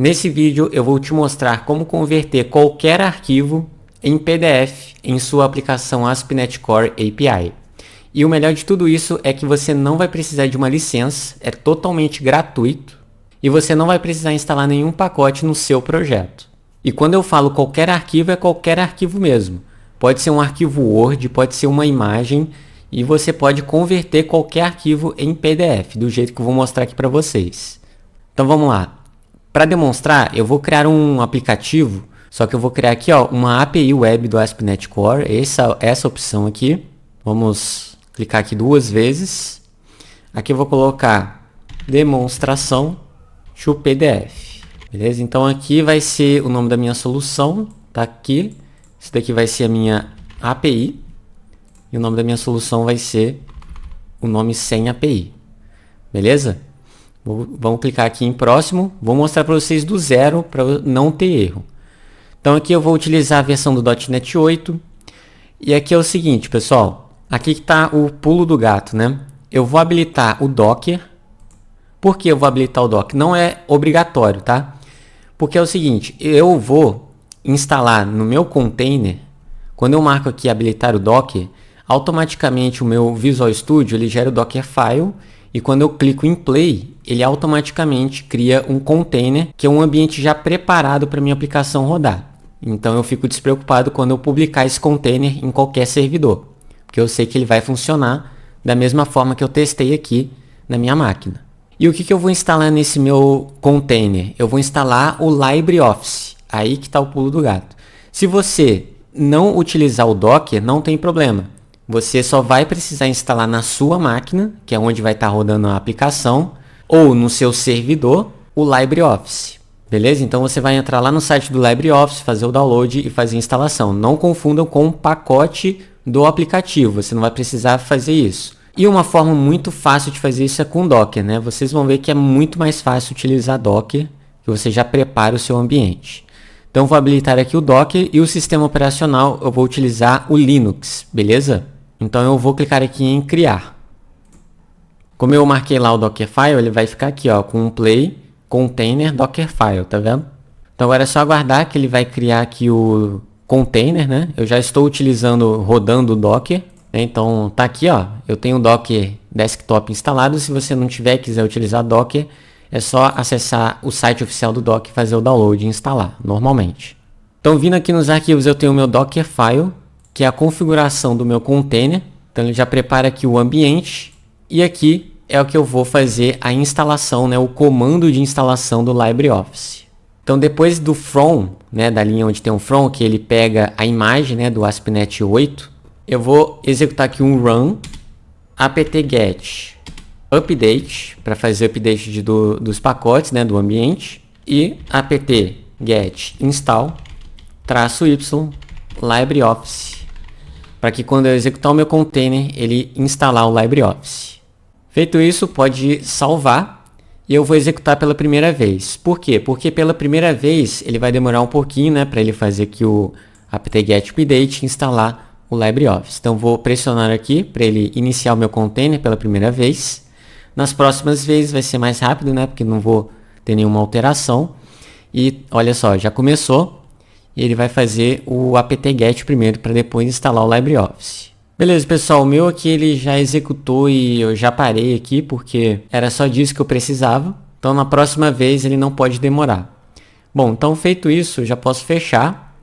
Nesse vídeo eu vou te mostrar como converter qualquer arquivo em PDF em sua aplicação ASP.NET Core API. E o melhor de tudo isso é que você não vai precisar de uma licença, é totalmente gratuito e você não vai precisar instalar nenhum pacote no seu projeto. E quando eu falo qualquer arquivo, é qualquer arquivo mesmo. Pode ser um arquivo Word, pode ser uma imagem e você pode converter qualquer arquivo em PDF, do jeito que eu vou mostrar aqui para vocês. Então vamos lá. Para demonstrar, eu vou criar um aplicativo, só que eu vou criar aqui uma API web do ASP.NET Core, essa opção aqui. Vamos clicar aqui 2 vezes. Aqui eu vou colocar demonstração to PDF. Beleza? Então aqui vai ser o nome da minha solução, tá aqui. Isso daqui vai ser a minha API. E o nome da minha solução vai ser o nome sem API. Beleza? Vamos clicar aqui em próximo. Vou mostrar para vocês do zero para não ter erro. Então aqui eu vou utilizar a versão do .NET 8. E aqui é o seguinte, pessoal. Aqui está o pulo do gato, né? Eu vou habilitar o Docker. Por que eu vou habilitar o Docker? Não é obrigatório, tá? Porque é o seguinte, eu vou instalar no meu container. Quando eu marco aqui habilitar o Docker, automaticamente o meu Visual Studio ele gera o Dockerfile. E quando eu clico em Play, ele automaticamente cria um container, que é um ambiente já preparado para minha aplicação rodar. Então eu fico despreocupado quando eu publicar esse container em qualquer servidor, porque eu sei que ele vai funcionar da mesma forma que eu testei aqui na minha máquina. E o que eu vou instalar nesse meu container? Eu vou instalar o LibreOffice, aí que está o pulo do gato. Se você não utilizar o Docker, não tem problema. Você só vai precisar instalar na sua máquina, que é onde vai estar rodando a aplicação, ou no seu servidor, o LibreOffice. Beleza? Então você vai entrar lá no site do LibreOffice, fazer o download e fazer a instalação. Não confundam com o pacote do aplicativo, você não vai precisar fazer isso. E uma forma muito fácil de fazer isso é com Docker, né? Vocês vão ver que é muito mais fácil utilizar Docker, que você já prepara o seu ambiente. Então vou habilitar aqui o Docker e o sistema operacional eu vou utilizar o Linux, beleza? Então eu vou clicar aqui em criar. Como eu marquei lá o Dockerfile, ele vai ficar aqui com um play container Dockerfile, tá vendo? Então agora é só aguardar que ele vai criar aqui o container, né? Eu já estou rodando o Docker, né? Então tá aqui, eu tenho o Docker Desktop instalado. Se você não quiser utilizar Docker, é só acessar o site oficial do Docker, fazer o download e instalar normalmente. Então vindo aqui nos arquivos eu tenho o meu Dockerfile, que é a configuração do meu container. Então ele já prepara aqui o ambiente e aqui é o que eu vou fazer a instalação, né, o comando de instalação do LibreOffice. Então depois do from, né, da linha onde tem um from, que ele pega a imagem, né, do ASP.NET 8, eu vou executar aqui um run apt-get update para fazer o update dos pacotes, né, do ambiente, e apt-get install -y LibreOffice, para que quando eu executar o meu container, ele instalar o LibreOffice. Feito isso, pode salvar e eu vou executar pela primeira vez. Por quê? Porque pela primeira vez ele vai demorar um pouquinho, né, para ele fazer aqui o apt-get update e instalar o LibreOffice. Então vou pressionar aqui para ele iniciar o meu container pela primeira vez. Nas próximas vezes vai ser mais rápido, né, porque não vou ter nenhuma alteração. E olha só, já começou. E ele vai fazer o apt-get primeiro para depois instalar o LibreOffice. Beleza, pessoal, o meu aqui ele já executou e eu já parei aqui porque era só disso que eu precisava. Então na próxima vez ele não pode demorar. Bom, então feito isso, eu já posso fechar.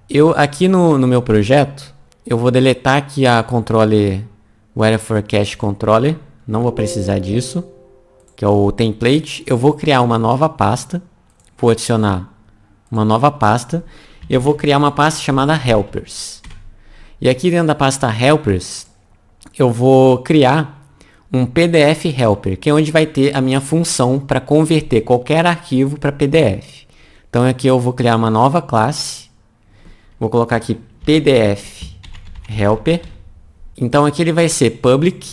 Eu aqui no meu projeto, eu vou deletar aqui a controller Weather Forecast Controller. Não vou precisar disso, que é o template. Eu vou criar uma nova pasta, vou adicionar uma nova pasta. Eu vou criar uma pasta chamada Helpers. E aqui dentro da pasta Helpers, eu vou criar um PDF Helper, que é onde vai ter a minha função para converter qualquer arquivo para PDF. Então aqui eu vou criar uma nova classe. Vou colocar aqui PDF Helper. Então aqui ele vai ser Public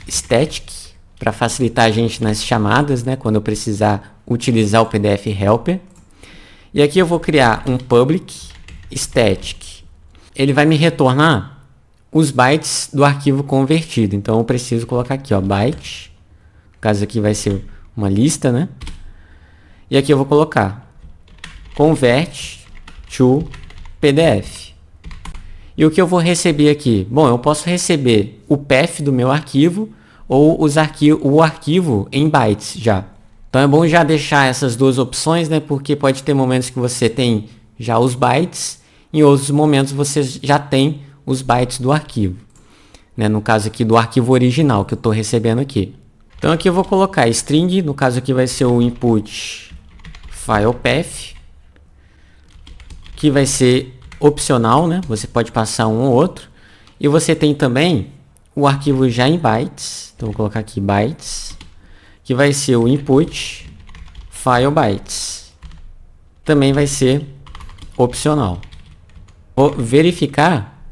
Static, para facilitar a gente nas chamadas, né, quando eu precisar utilizar o PDF Helper. E aqui eu vou criar um public static. Ele vai me retornar os bytes do arquivo convertido. Então eu preciso colocar aqui, byte. No caso aqui vai ser uma lista, né? E aqui eu vou colocar convert to PDF. E o que eu vou receber aqui? Bom, eu posso receber o path do meu arquivo ou o arquivo em bytes já. Então é bom já deixar essas duas opções, né? Porque pode ter momentos que você tem já os bytes, em outros momentos você já tem os bytes do arquivo, né? No caso aqui do arquivo original que eu estou recebendo aqui. Então aqui eu vou colocar string, no caso aqui vai ser o input file path, que vai ser opcional, né? Você pode passar um ou outro. E você tem também o arquivo já em bytes. Então vou colocar aqui bytes, que vai ser o input file bytes. Também vai ser opcional. Vou verificar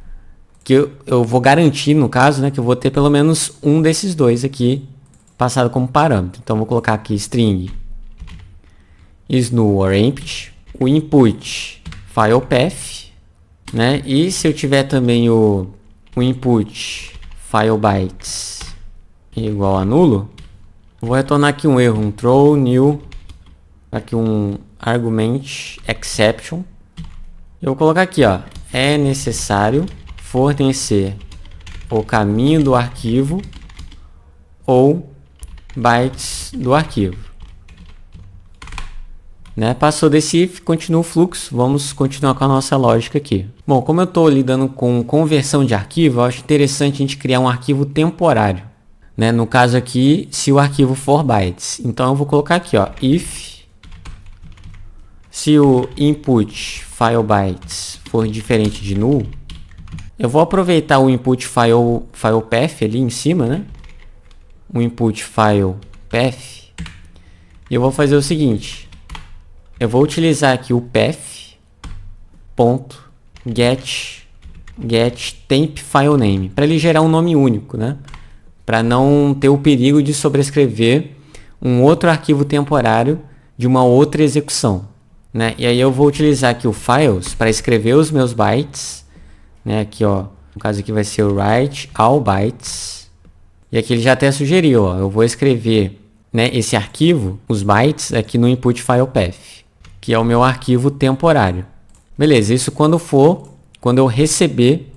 que eu vou garantir, no caso, né, que eu vou ter pelo menos um desses dois aqui passado como parâmetro. Então vou colocar aqui string is null or empty, o input file path, né? E se eu tiver também o input file bytes igual a nulo, vou retornar aqui um erro, um throw new, aqui um argument exception. Eu vou colocar aqui, ó, é necessário fornecer o caminho do arquivo ou bytes do arquivo, né? Passou desse if, continua o fluxo. Vamos continuar com a nossa lógica aqui. Bom, como eu estou lidando com conversão de arquivo, eu acho interessante a gente criar um arquivo temporário, né? No caso aqui, se o arquivo for bytes. Então eu vou colocar aqui, ó, if se o input file bytes for diferente de null, eu vou aproveitar o input file path ali em cima, né? O input file path, e eu vou fazer o seguinte: eu vou utilizar aqui o path.get temp file name para ele gerar um nome único, né? Para não ter o perigo de sobrescrever um outro arquivo temporário de uma outra execução, né? E aí eu vou utilizar aqui o files para escrever os meus bytes, né? Aqui, ó, no caso aqui vai ser o write all bytes. E aqui ele já até sugeriu, ó, eu vou escrever, né, esse arquivo, os bytes, aqui no input file path, que é o meu arquivo temporário. Beleza, isso quando eu receber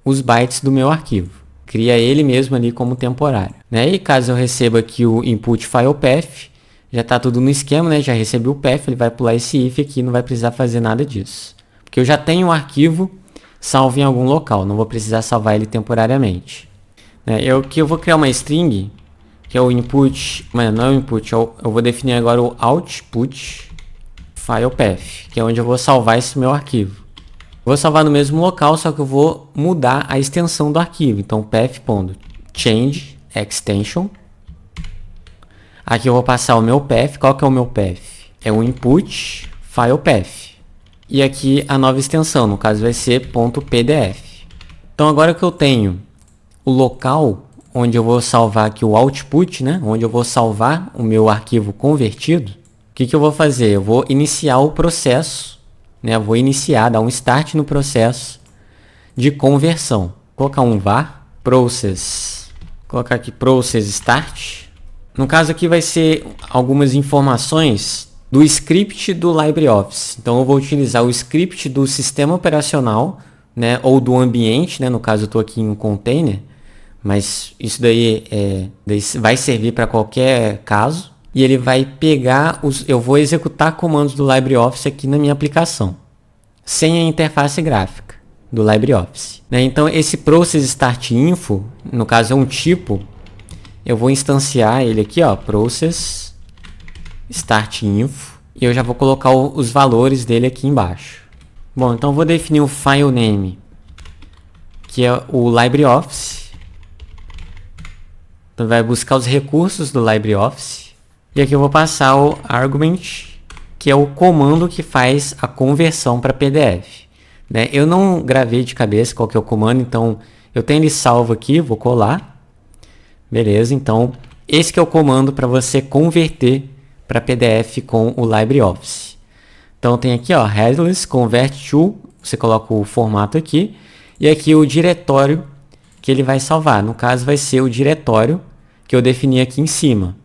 os bytes do meu arquivo. Cria ele mesmo ali como temporário, né? E caso eu receba aqui o input file path, já está tudo no esquema, né? Já recebi o path, ele vai pular esse if aqui, não vai precisar fazer nada disso. Porque eu já tenho o arquivo salvo em algum local, não vou precisar salvar ele temporariamente. Eu vou criar uma string, que é o input, mas não é o input, eu vou definir agora o output file path, que é onde eu vou salvar esse meu arquivo. Vou salvar no mesmo local, só que eu vou mudar a extensão do arquivo. Então path.change extension. Aqui eu vou passar o meu path. Qual que é o meu path? É o input file path. E aqui a nova extensão, no caso vai ser .pdf. Então agora que eu tenho o local onde eu vou salvar aqui o output, né? Onde eu vou salvar o meu arquivo convertido, o que eu vou fazer? Eu vou iniciar o processo, né? Eu vou dar um start no processo de conversão. Vou colocar um var process, colocar aqui process start. No caso aqui vai ser algumas informações do script do LibreOffice. Então eu vou utilizar o script do sistema operacional, né? Ou do ambiente, né? No caso eu estou aqui em um container, mas isso daí vai servir para qualquer caso. E ele vai pegar eu vou executar comandos do LibreOffice aqui na minha aplicação, sem a interface gráfica do LibreOffice, né? Então esse process start info, no caso é um tipo, eu vou instanciar ele aqui, ó, process start info, e eu já vou colocar os valores dele aqui embaixo. Bom, então eu vou definir o file name, que é o LibreOffice. Então vai buscar os recursos do LibreOffice. E aqui eu vou passar o argument, que é o comando que faz a conversão para PDF, né? Eu não gravei de cabeça qual que é o comando, então eu tenho ele salvo aqui, vou colar. Beleza, então esse que é o comando para você converter para PDF com o LibreOffice. Então tem aqui, ó, headless convert to, você coloca o formato aqui, e aqui o diretório que ele vai salvar. No caso vai ser o diretório que eu defini aqui em cima,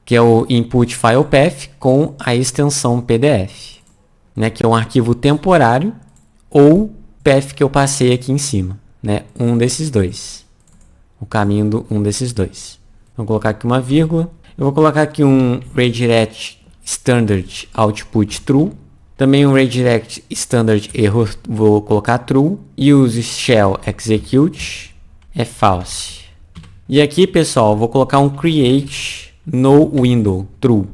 que é o input file path com a extensão PDF. né, que é um arquivo temporário, ou path que eu passei aqui em cima, né, um desses dois, o caminho do um desses dois. Vou colocar aqui uma vírgula, eu vou colocar aqui um redirect standard output true, também um redirect standard error, vou colocar true, use shell execute é false. E aqui, pessoal, vou colocar um create no window true,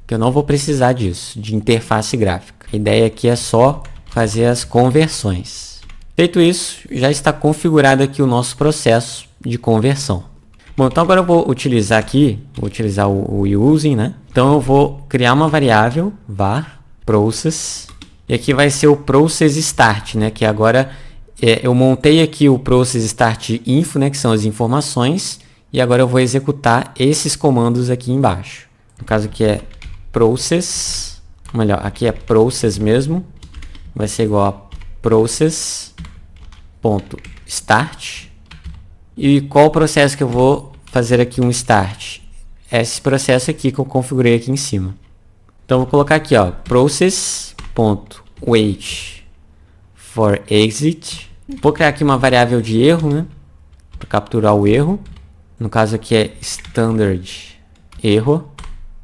que eu não vou precisar disso, de interface gráfica. A ideia aqui é só fazer as conversões. Feito isso, já está configurado aqui o nosso processo de conversão. Bom, então agora eu vou utilizar aqui, o using, né? Então eu vou criar uma variável var process, e aqui vai ser o process start, né? Que agora eu montei aqui o process start info, né? Que são as informações, e agora eu vou executar esses comandos aqui embaixo. No caso aqui é process, melhor, aqui é process mesmo, vai ser igual a process.start. E qual o processo que eu vou fazer aqui um start? Esse processo aqui que eu configurei aqui em cima. Então vou colocar aqui, ó, process.wait for exit. Vou criar aqui uma variável de erro, né, para capturar o erro. No caso aqui é standard erro.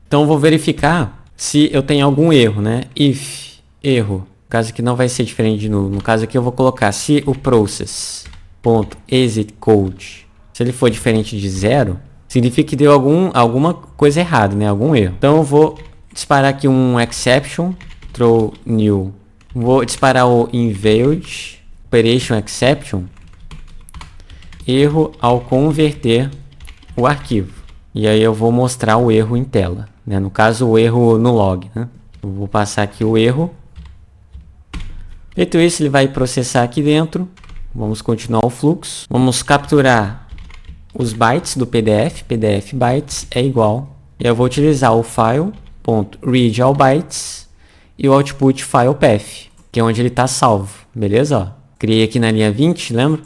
Então vou verificar se eu tenho algum erro, né? If erro, no caso aqui não vai ser diferente de nulo. No caso aqui eu vou colocar se o process.exitCode, se ele for diferente de 0, significa que deu alguma coisa errada, né? Algum erro. Então eu vou disparar aqui um exception, throw new. Vou disparar o invalid operation exception, erro ao converter o arquivo. E aí eu vou mostrar o erro em tela, né? No caso, o erro no log, né? Eu vou passar aqui o erro. Feito isso, ele vai processar aqui dentro. Vamos continuar o fluxo. Vamos capturar os bytes do PDF. PDF bytes é igual. E eu vou utilizar o file.read all bytes e o output file path, que é onde ele está salvo. Beleza? Ó, criei aqui na linha 20, lembra?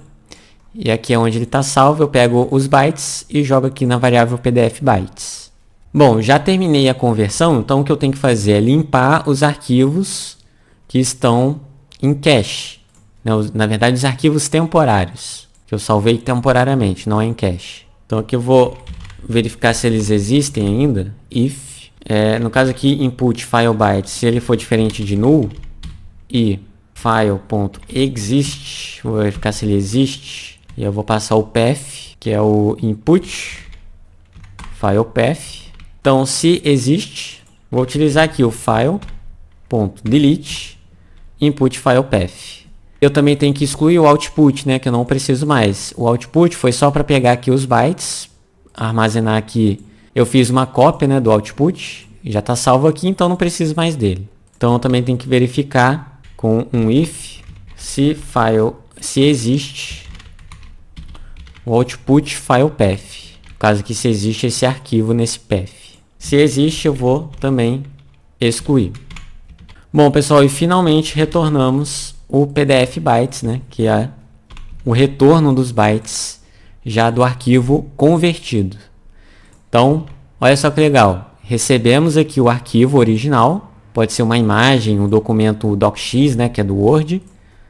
E aqui é onde ele está salvo, eu pego os bytes e jogo aqui na variável PDF bytes. Bom, já terminei a conversão, então o que eu tenho que fazer é limpar os arquivos que estão em cache. Na verdade, os arquivos temporários, que eu salvei temporariamente, não é em cache. Então aqui eu vou verificar se eles existem ainda. If, no caso aqui, input file bytes, se ele for diferente de null, e file.exist, vou verificar se ele existe. E eu vou passar o path, que é o input file path. Então, se existe, vou utilizar aqui o file.delete input file path. Eu também tenho que excluir o output, né, que eu não preciso mais. O output foi só para pegar aqui os bytes, armazenar aqui. Eu fiz uma cópia, né, do output, já está salvo aqui, então não preciso mais dele. Então, eu também tenho que verificar com um if se existe o output file path, no caso aqui se existe esse arquivo nesse path. Se existe, eu vou também excluir. Bom, pessoal, e finalmente retornamos o PDF bytes, né, que é o retorno dos bytes já do arquivo convertido. Então, olha só que legal. Recebemos aqui o arquivo original, pode ser uma imagem, um documento docx, né, que é do Word,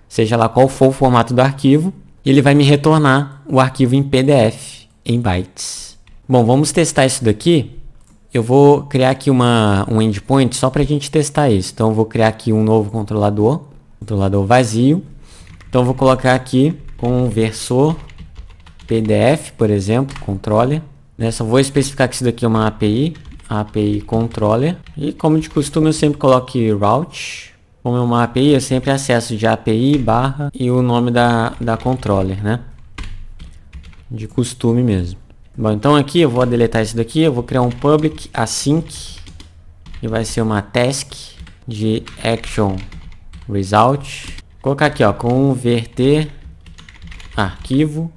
seja lá qual for o formato do arquivo. E ele vai me retornar o arquivo em PDF, em bytes. Bom, vamos testar isso daqui. Eu vou criar aqui um endpoint só para a gente testar isso. Então, eu vou criar aqui um novo controlador vazio. Então, eu vou colocar aqui conversor PDF, por exemplo, controller. Só vou especificar que isso daqui é uma API controller. E como de costume, eu sempre coloco route. Como é uma API, eu sempre acesso de API barra e o nome da controller, né? De costume mesmo. Bom, então aqui eu vou deletar isso daqui, eu vou criar um public async e vai ser uma task de action result. Vou colocar aqui, ó, converter arquivo.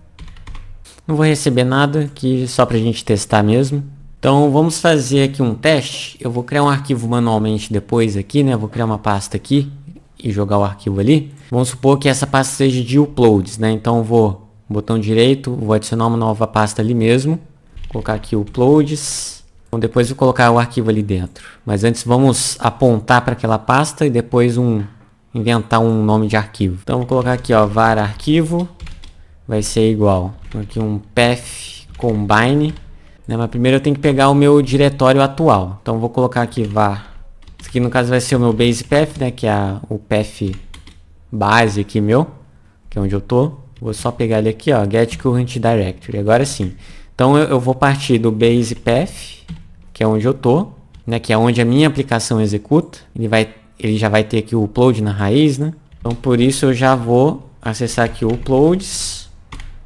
Não vou receber nada aqui, só pra gente testar mesmo. Então vamos fazer aqui um teste. Eu vou criar um arquivo manualmente depois aqui, né? Vou criar uma pasta aqui e jogar o arquivo ali. Vamos supor que essa pasta seja de uploads, né? Então botão direito, vou adicionar uma nova pasta ali mesmo. Vou colocar aqui uploads. Então depois eu vou colocar o arquivo ali dentro. Mas antes vamos apontar para aquela pasta e depois inventar um nome de arquivo. Então vou colocar aqui, ó, var arquivo. Vai ser igual. Aqui um path combine. Né? Mas primeiro eu tenho que pegar o meu diretório atual. Então vou colocar aqui var. Isso aqui no caso vai ser o meu base path, né? Que é o path base aqui meu. Que é onde eu tô. Vou só pegar ele aqui, ó. Get current directory. Agora sim. Então eu vou partir do base path, que é onde eu tô, né? Que é onde a minha aplicação executa. Ele já vai ter aqui o upload na raiz, né? Então por isso eu já vou acessar aqui o uploads,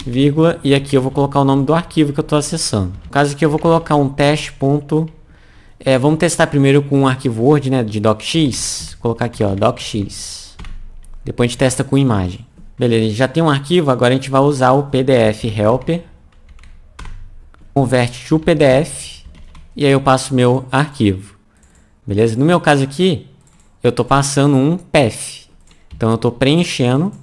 vírgula, e aqui eu vou colocar o nome do arquivo que eu estou acessando. No caso aqui eu vou colocar um teste. Vamos testar primeiro com um arquivo Word, né? De docx. Vou colocar aqui, ó, docx. Depois a gente testa com imagem. Beleza, já tem um arquivo, agora a gente vai usar o pdf helper. Converte to pdf. E aí eu passo meu arquivo. Beleza? No meu caso aqui, eu estou passando um path. Então eu estou preenchendo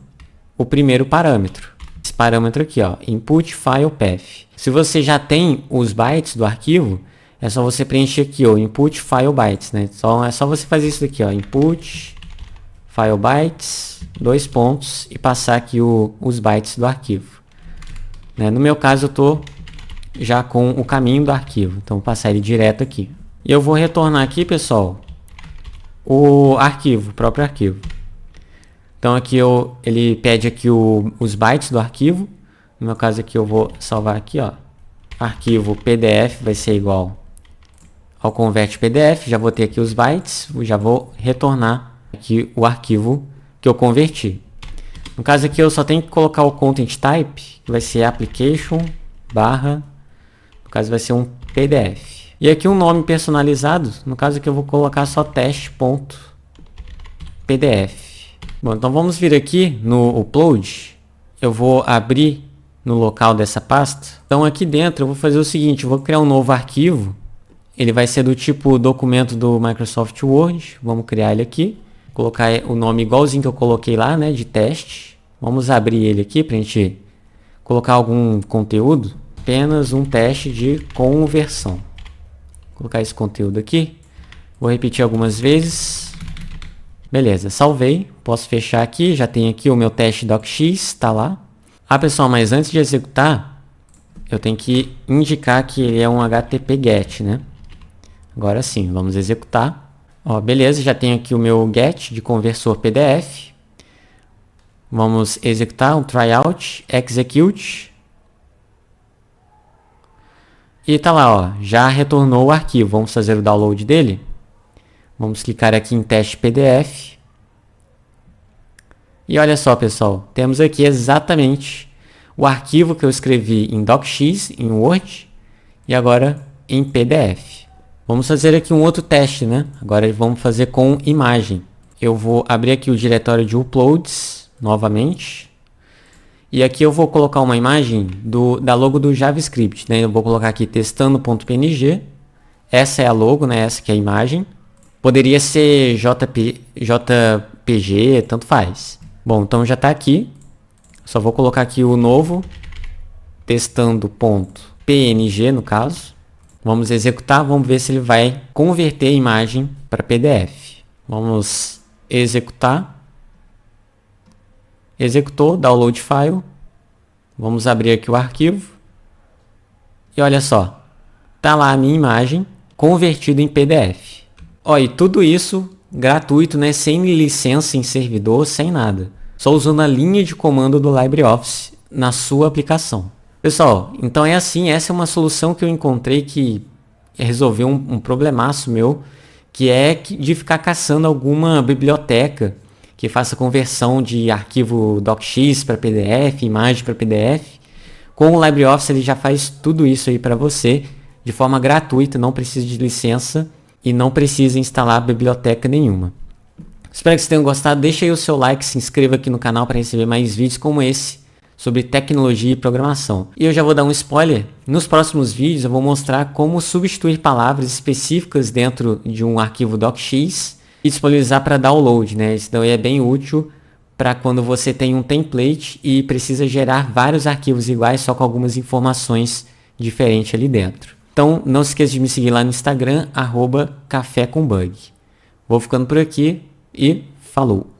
o primeiro parâmetro. Esse parâmetro aqui, ó, input file path. Se você já tem os bytes do arquivo, é só você preencher aqui, ó, input file bytes, né? É só você fazer isso daqui, ó, input file bytes, 2 pontos, e passar aqui os bytes do arquivo. Né? No meu caso eu estou já com o caminho do arquivo, então vou passar ele direto aqui. E eu vou retornar aqui, pessoal, o arquivo, o próprio arquivo. Então aqui ele pede aqui os bytes do arquivo. No meu caso aqui eu vou salvar aqui, ó. Arquivo PDF vai ser igual ao convert PDF. Já vou ter aqui os bytes. Já vou retornar aqui o arquivo que eu converti. No caso aqui eu só tenho que colocar o content type, que vai ser application barra, no caso vai ser um PDF. E aqui um nome personalizado. No caso aqui eu vou colocar só teste.pdf. Bom, então vamos vir aqui no upload. Eu vou abrir no local dessa pasta. Então aqui dentro eu vou fazer o seguinte, eu vou criar um novo arquivo. Ele vai ser do tipo documento do Microsoft Word. Vamos criar ele aqui. Colocar o nome igualzinho que eu coloquei lá, né, de teste. Vamos abrir ele aqui para a gente colocar algum conteúdo. Apenas um teste de conversão. Vou colocar esse conteúdo aqui. Vou repetir algumas vezes. Beleza, salvei, posso fechar aqui, já tem aqui o meu teste docx, está lá. Ah, pessoal, mas antes de executar, eu tenho que indicar que ele é um HTTP GET, né? Agora sim, vamos executar. Ó, beleza, já tenho aqui o meu GET de conversor PDF. Vamos executar um tryout, execute. E tá lá, ó, já retornou o arquivo. Vamos fazer o download dele. Vamos clicar aqui em teste PDF. E olha só, pessoal, temos aqui exatamente o arquivo que eu escrevi em docx, em Word, e agora em PDF. Vamos fazer aqui um outro teste, né? Agora vamos fazer com imagem. Eu vou abrir aqui o diretório de uploads, novamente. E aqui eu vou colocar uma imagem da logo do JavaScript, né? Eu vou colocar aqui testando.png. Essa é a logo, né? Essa que é a imagem. Poderia ser JPG, tanto faz. Bom, então já está aqui. Só vou colocar aqui o novo testando.png, no caso. Vamos executar, vamos ver se ele vai converter a imagem para PDF. Vamos executar. Executou, download file. Vamos abrir aqui o arquivo. E olha só, tá lá a minha imagem convertida em PDF. Ó, e tudo isso gratuito, né? Sem licença em servidor, sem nada. Só usando a linha de comando do LibreOffice na sua aplicação. Pessoal, então é assim, essa é uma solução que eu encontrei que resolveu um problemaço meu, que é de ficar caçando alguma biblioteca que faça conversão de arquivo docx para PDF, imagem para PDF. Com o LibreOffice ele já faz tudo isso aí para você de forma gratuita, não precisa de licença e não precisa instalar biblioteca nenhuma. Espero que vocês tenham gostado, deixa aí o seu like, se inscreva aqui no canal para receber mais vídeos como esse sobre tecnologia e programação. E eu já vou dar um spoiler, nos próximos vídeos eu vou mostrar como substituir palavras específicas dentro de um arquivo docx e disponibilizar para download, né? Isso daí é bem útil para quando você tem um template e precisa gerar vários arquivos iguais, só com algumas informações diferentes ali dentro. Então não se esqueça de me seguir lá no Instagram, @cafécombug. Vou ficando por aqui e falou!